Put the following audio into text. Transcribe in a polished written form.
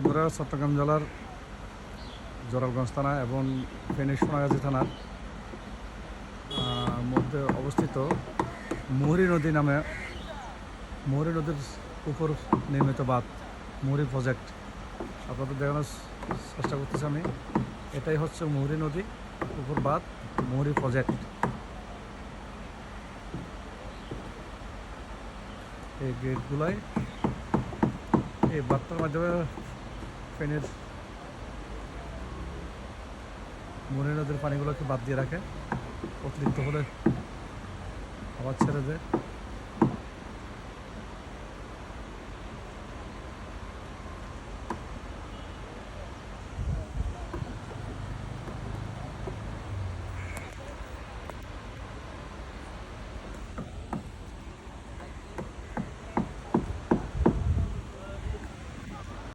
বন্ধুরা, চট্টগ্রাম জেলার জোরালগঞ্জ থানা এবং ফেনী সোনাগাজী থানার মধ্যে অবস্থিত মুহুরী নদী নামে, মুহুরী নদীর উপর নির্মিত বাঁধ মুহুরী প্রজেক্ট আপনাদের দেখানোর চেষ্টা করতেছি আমি। এটাই হচ্ছে মুহুরী নদী উপর বাঁধ মুহুরী প্রজেক্ট। এই গেটগুলাই এই বাঁধটার মাধ্যমে ফেনীর মুহুরী নদীর পানিগুলোকে বাদ দিয়ে রাখে, অতিরিক্ত হলে আবার ছেড়ে দেয়।